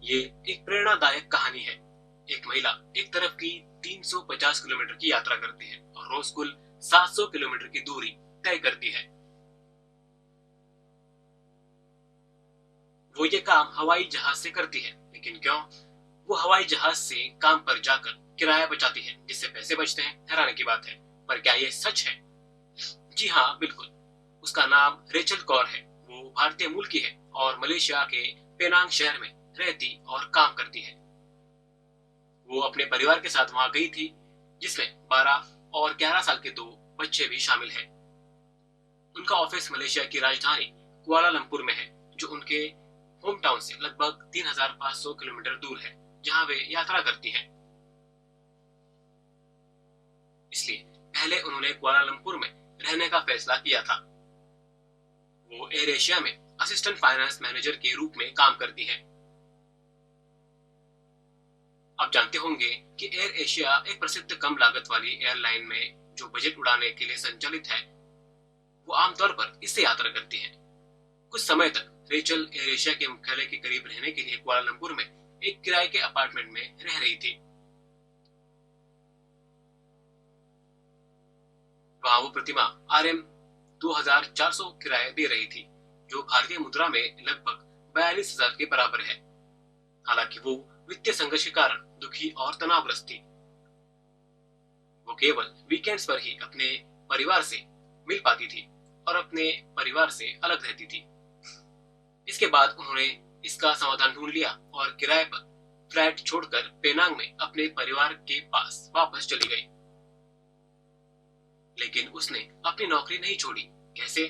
ये एक प्रेरणादायक कहानी है। एक महिला एक तरफ की 350 किलोमीटर की यात्रा करती है और रोज कुल 700 किलोमीटर की दूरी तय करती है। वो ये काम हवाई जहाज से करती है, लेकिन क्यों? वो हवाई जहाज से काम पर जाकर किराया बचाती है, जिससे पैसे बचते हैं। हैरानी की बात है, पर क्या ये सच है? जी हाँ, बिल्कुल। उसका नाम रेचल कौर है। वो भारतीय मूल की है और मलेशिया के पेनांग शहर में रहती और काम करती है। वो अपने परिवार के साथ वहां गई थी, जिसमें 12 और 11 साल के 2 बच्चे भी शामिल हैं। उनका ऑफिस मलेशिया की राजधानी कुआलालंपुर में है, जो उनके होम टाउन से लगभग 3,500 किलोमीटर दूर है, जहां वे यात्रा करती हैं। इसलिए पहले उन्होंने कुआलालंपुर में रहने का फैसला किया था। वो एयर एशिया में असिस्टेंट फाइनेंस मैनेजर के रूप में काम करती है। आप जानते होंगे कि एयर एशिया एक प्रसिद्ध कम लागत वाली एयरलाइन में जो बजट उड़ाने के लिए संचालित है, वो आमतौर पर इससे यात्रा करती है। कुछ समय तक रेचल एयर एशिया के मुख्यालय के करीब रहने के लिए कुआलालंपुर में एक किराए के अपार्टमेंट में रह रही थी। वहां वो प्रतिमा RM 2,400 किराया दे रही थी, जो भारतीय मुद्रा में लगभग 42,000 के बराबर है। हालांकि वो वित्तीय संघर्ष के कारण दुखी और तनावग्रस्त थी। वो केवल वीकेंड्स पर ही अपने परिवार से मिल पाती थी और अपने परिवार से अलग रहती थी। इसके बाद उन्होंने इसका समाधान ढूंढ लिया और किराए पर फ्लैट छोड़कर पेनांग में अपने परिवार के पास वापस चली गई। लेकिन उसने अपनी नौकरी नहीं छोड़ी। कैसे?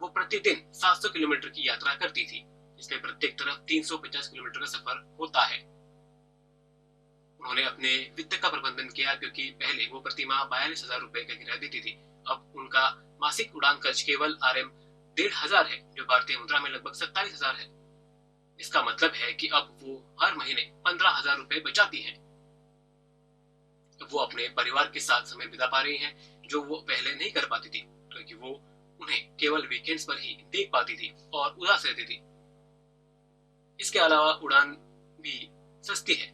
वो प्रतिदिन 700 किलोमीटर की यात्रा करती थी, जिसमें प्रत्येक तरफ 350 किलोमीटर का सफर होता है। उन्होंने अपने वित्त का प्रबंधन किया, क्योंकि पहले वो प्रतिमा 42,000 रुपए का किराया देती थी। अब उनका मासिक उड़ान खर्च केवल RM 1,500 है, जो भारतीय मुद्रा में लगभग 27,000 है। इसका मतलब है कि अब वो हर महीने 15,000 रुपए बचाती हैं। वो अपने परिवार के साथ समय बिता पा रही हैं, जो वो पहले नहीं कर पाती थी, क्योंकि वो उन्हें केवल वीकेंड्स पर ही देख पाती थी और उदास रहती थी। इसके अलावा उड़ान भी सस्ती है।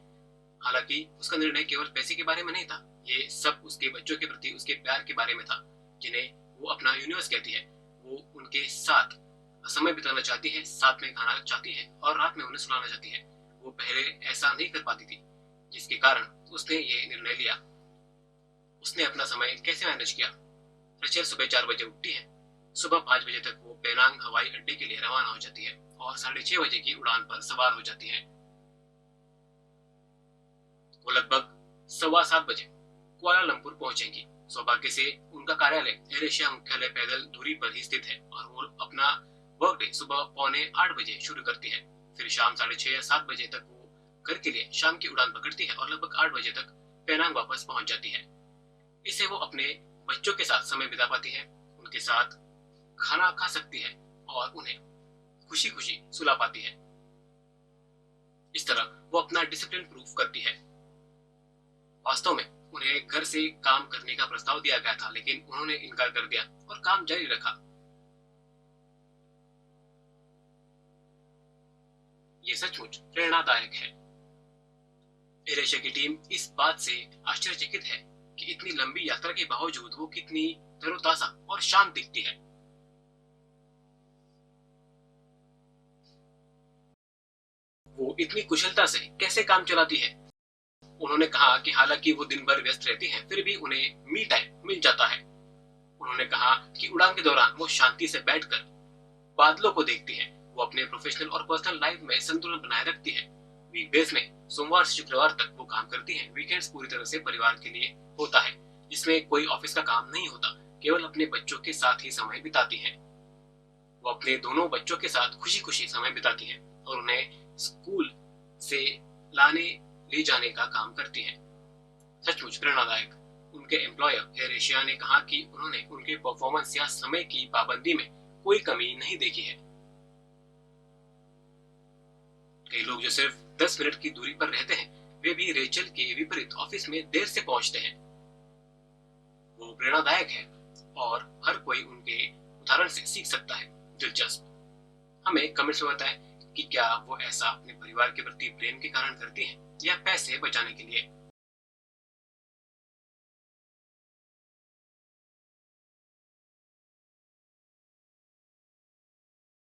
हालांकि उसका निर्णय केवल पैसे के बारे में नहीं था, ये सब उसके बच्चों के प्रति उसके प्यार के बारे में था, जिन्हें वो अपना यूनिवर्स कहती है। वो उनके साथ समय बिताना चाहती है, साथ में खाना चाहती है और रात में उन्हें सुलाना चाहती है। वो पहले ऐसा नहीं कर पाती थी, जिसके कारण उसने ये निर्णय लिया। उसने अपना समय कैसे मैनेज किया? रचेल सुबह 4 बजे उठती है। सुबह 5 बजे तक वो पेनांग हवाई अड्डे के लिए रवाना हो जाती है और 6:30 बजे की उड़ान पर सवार हो जाती है। वो लगभग 7:15 बजे कुआलालंपुर पहुंचेंगी। सौभाग्य से उनका कार्यालय एयर एशिया मुख्यालय पैदल दूरी पर ही स्थित है और वो अपना वर्क डे सुबह 7:45 बजे शुरू करती है। फिर शाम 6:30 या 7 बजे तक वो घर के लिए शाम की उड़ान पकड़ती है और लगभग 8 बजे तक पेनांग वापस पहुंच जाती है। इससे वो अपने बच्चों के साथ समय बिता पाती है, उनके साथ खाना खा सकती है और उन्हें खुशी खुशी सुला पाती है। इस तरह वो अपना डिसिप्लिन प्रूफ करती है। वास्तव में उन्हें घर से काम करने का प्रस्ताव दिया गया था, लेकिन उन्होंने इनकार कर दिया और काम जारी रखा। ये सचमुच प्रेरणादायक है। एयर एशिया की टीम इस बात से आश्चर्यचकित है कि इतनी लंबी यात्रा के बावजूद वो कितनी तरोताजा और शांत दिखती है। वो इतनी कुशलता से कैसे काम चलाती है? उन्होंने कहा कि हालांकि वो दिन भर व्यस्त रहती हैं, फिर भी उन्हें मी टाइम मिल जाता है। उन्होंने कहा कि उड़ान के दौरान वो शांति से बैठकर बादलों को देखती हैं। वो अपने प्रोफेशनल और पर्सनल लाइफ में संतुलन बनाए रखती है। वीकडेज में सोमवार से शुक्रवार तक वो काम करती हैं। वीकेंड्स पूरी तरह से परिवार के लिए होता है, जिसमें कोई ऑफिस का काम नहीं होता, केवल अपने बच्चों के साथ ही समय बिताती हैं। वो अपने दोनों बच्चों के साथ खुशी खुशी समय बिताती हैं और उन्हें स्कूल से लाने ले जाने का काम करती हैं। सचमुच प्रेरणादायक। उनके एम्प्लॉयर एयर एशिया ने कहा कि उन्होंने उनके परफॉर्मेंस या समय की पाबंदी में कोई कमी नहीं देखी है। कई लोग जो सिर्फ 10 मिनट की दूरी पर रहते हैं, वे भी रेचल के विपरीत ऑफिस में देर से पहुंचते हैं। वो प्रेरणादायक है और हर कोई उनके उदाहरण से सीख सकता है। दिलचस्प। हमें कमेंट्स में बताएं कि क्या वो ऐसा अपने परिवार के प्रति प्रेम के कारण करती हैं या पैसे बचाने के लिए।